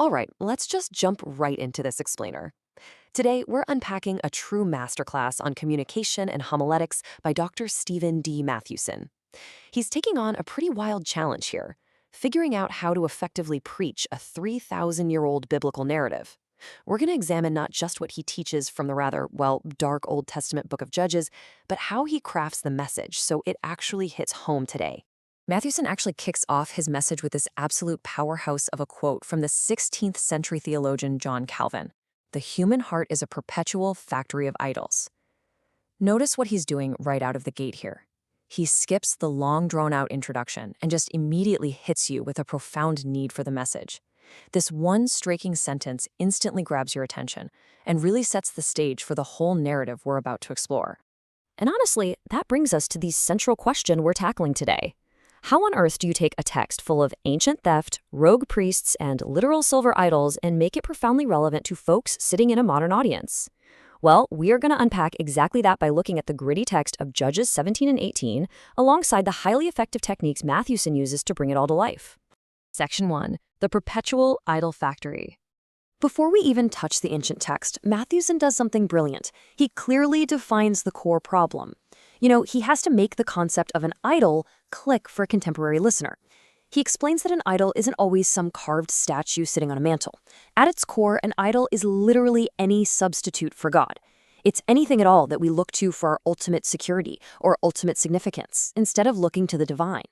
All right, let's just jump right into this explainer. Today, we're unpacking a true masterclass on communication and homiletics by Dr. Stephen D. Mathewson. He's taking on a pretty wild challenge here, figuring out how to effectively preach a 3,000-year-old biblical narrative. We're going to examine not just what he teaches from the rather, well, dark Old Testament book of Judges, but how he crafts the message so it actually hits home today. Mathewson actually kicks off his message with this absolute powerhouse of a quote from the 16th century theologian John Calvin. The human heart is a perpetual factory of idols. Notice what he's doing right out of the gate here. He skips the long drawn-out introduction and just immediately hits you with a profound need for the message. This one striking sentence instantly grabs your attention and really sets the stage for the whole narrative we're about to explore. And honestly, that brings us to the central question we're tackling today. How on earth do you take a text full of ancient theft, rogue priests, and literal silver idols and make it profoundly relevant to folks sitting in a modern audience? Well, we are going to unpack exactly that by looking at the gritty text of Judges 17 and 18, alongside the highly effective techniques Mathewson uses to bring it all to life. Section 1. The Perpetual Idol Factory. Before we even touch the ancient text, Mathewson does something brilliant. He clearly defines the core problem. He has to make the concept of an idol click for a contemporary listener. He explains that an idol isn't always some carved statue sitting on a mantle. At its core, an idol is literally any substitute for God. It's anything at all that we look to for our ultimate security or ultimate significance, instead of looking to the divine.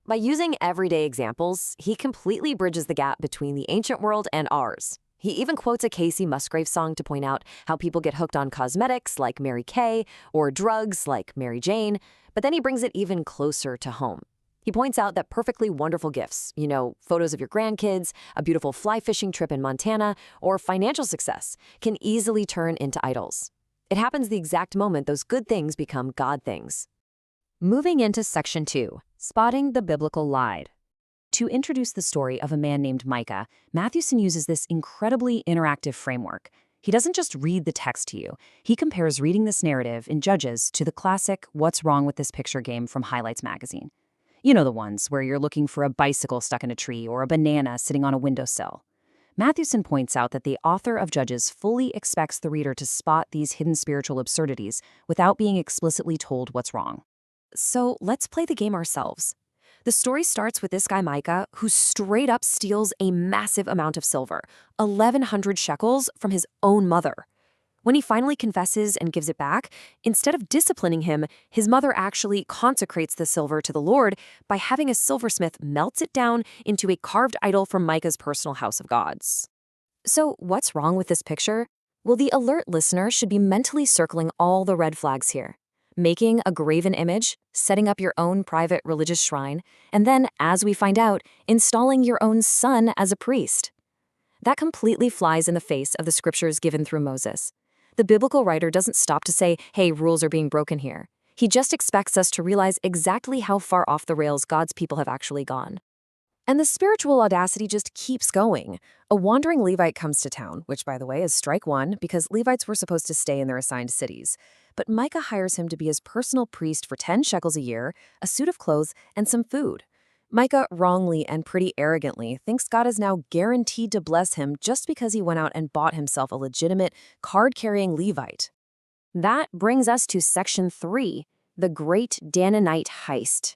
By using everyday examples, he completely bridges the gap between the ancient world and ours. He even quotes a Casey Musgrave song to point out how people get hooked on cosmetics like Mary Kay or drugs like Mary Jane, but then he brings it even closer to home. He points out that perfectly wonderful gifts, photos of your grandkids, a beautiful fly fishing trip in Montana, or financial success, can easily turn into idols. It happens the exact moment those good things become God things. Moving into Section 2, Spotting the Biblical Lie. To introduce the story of a man named Micah, Mathewson uses this incredibly interactive framework. He doesn't just read the text to you. He compares reading this narrative in Judges to the classic What's Wrong with This Picture game from Highlights magazine. You know, the ones where you're looking for a bicycle stuck in a tree or a banana sitting on a windowsill. Mathewson points out that the author of Judges fully expects the reader to spot these hidden spiritual absurdities without being explicitly told what's wrong. So let's play the game ourselves. The story starts with this guy Micah, who straight up steals a massive amount of silver, 1,100 shekels, from his own mother. When he finally confesses and gives it back, instead of disciplining him, his mother actually consecrates the silver to the Lord by having a silversmith melt it down into a carved idol from Micah's personal house of gods. So what's wrong with this picture? Well, the alert listener should be mentally circling all the red flags here. Making a graven image, setting up your own private religious shrine, and then, as we find out, installing your own son as a priest. That completely flies in the face of the scriptures given through Moses. The biblical writer doesn't stop to say, hey, rules are being broken here. He just expects us to realize exactly how far off the rails God's people have actually gone. And the spiritual audacity just keeps going. A wandering Levite comes to town, which, by the way, is strike one because Levites were supposed to stay in their assigned cities. But Micah hires him to be his personal priest for 10 shekels a year, a suit of clothes, and some food. Micah wrongly and pretty arrogantly thinks God is now guaranteed to bless him just because he went out and bought himself a legitimate, card-carrying Levite. That brings us to Section 3, the Great Dananite Heist.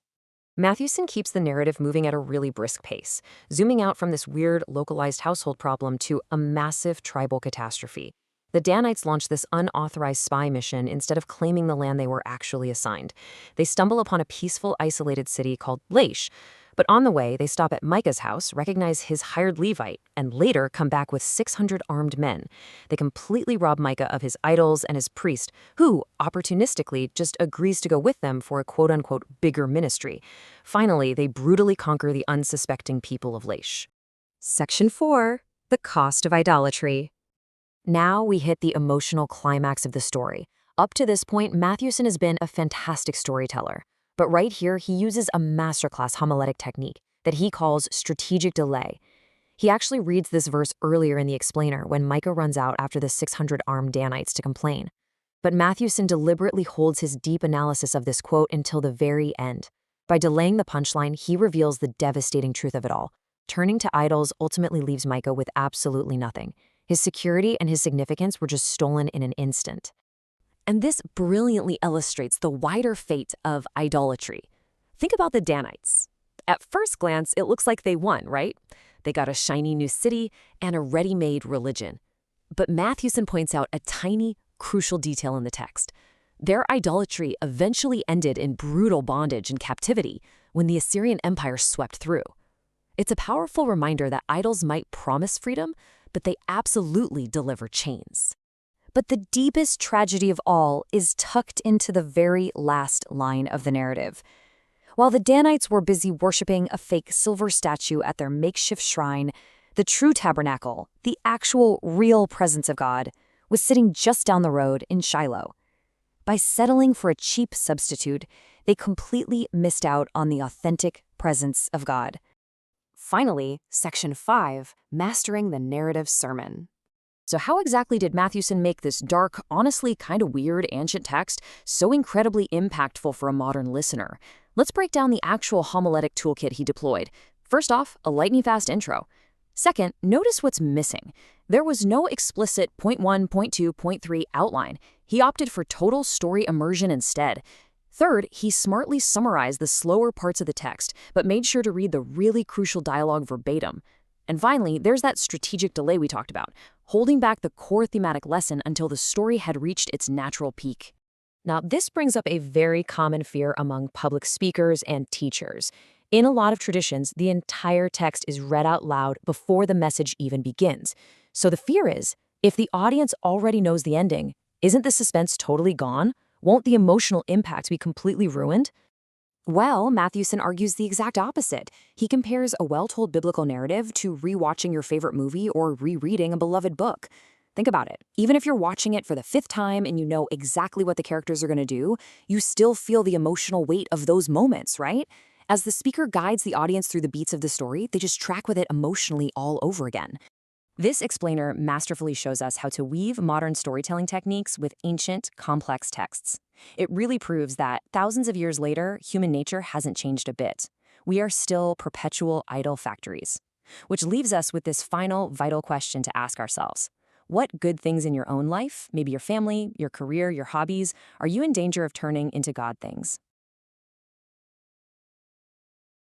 Mathewson keeps the narrative moving at a really brisk pace, zooming out from this weird, localized household problem to a massive tribal catastrophe. The Danites launch this unauthorized spy mission instead of claiming the land they were actually assigned. They stumble upon a peaceful, isolated city called Laish. But on the way, they stop at Micah's house, recognize his hired Levite, and later come back with 600 armed men. They completely rob Micah of his idols and his priest, who, opportunistically, just agrees to go with them for a quote-unquote bigger ministry. Finally, they brutally conquer the unsuspecting people of Laish. Section 4. The Cost of Idolatry. Now we hit the emotional climax of the story. Up to this point, Mathewson has been a fantastic storyteller. But right here, he uses a masterclass homiletic technique that he calls strategic delay. He actually reads this verse earlier in the explainer when Micah runs out after the 600 armed Danites to complain. But Mathewson deliberately holds his deep analysis of this quote until the very end. By delaying the punchline, he reveals the devastating truth of it all. Turning to idols ultimately leaves Micah with absolutely nothing. His security and his significance were just stolen in an instant. And this brilliantly illustrates the wider fate of idolatry. Think about the Danites. At first glance, it looks like they won, right? They got a shiny new city and a ready-made religion. But Mathewson points out a tiny, crucial detail in the text. Their idolatry eventually ended in brutal bondage and captivity when the Assyrian Empire swept through. It's a powerful reminder that idols might promise freedom, but they absolutely deliver chains. But the deepest tragedy of all is tucked into the very last line of the narrative. While the Danites were busy worshiping a fake silver statue at their makeshift shrine, the true tabernacle, the actual, real presence of God, was sitting just down the road in Shiloh. By settling for a cheap substitute, they completely missed out on the authentic presence of God. Finally, Section 5, Mastering the Narrative Sermon. So how exactly did Mathewson make this dark, honestly kind of weird ancient text so incredibly impactful for a modern listener? Let's break down the actual homiletic toolkit he deployed. First off, a lightning-fast intro. Second, notice what's missing. There was no explicit point 1, point 2, point 3 outline. He opted for total story immersion instead. Third, he smartly summarized the slower parts of the text, but made sure to read the really crucial dialogue verbatim. And finally, there's that strategic delay we talked about, holding back the core thematic lesson until the story had reached its natural peak. Now, this brings up a very common fear among public speakers and teachers. In a lot of traditions, the entire text is read out loud before the message even begins. So the fear is, if the audience already knows the ending, isn't the suspense totally gone? Won't the emotional impact be completely ruined? Well, Mathewson argues the exact opposite. He compares a well-told biblical narrative to rewatching your favorite movie or rereading a beloved book. Think about it. Even if you're watching it for the 5th time and you know exactly what the characters are going to do, you still feel the emotional weight of those moments, right? As the speaker guides the audience through the beats of the story, they just track with it emotionally all over again. This explainer masterfully shows us how to weave modern storytelling techniques with ancient, complex texts. It really proves that thousands of years later, human nature hasn't changed a bit. We are still perpetual idol factories. Which leaves us with this final, vital question to ask ourselves. What good things in your own life, maybe your family, your career, your hobbies, are you in danger of turning into God things?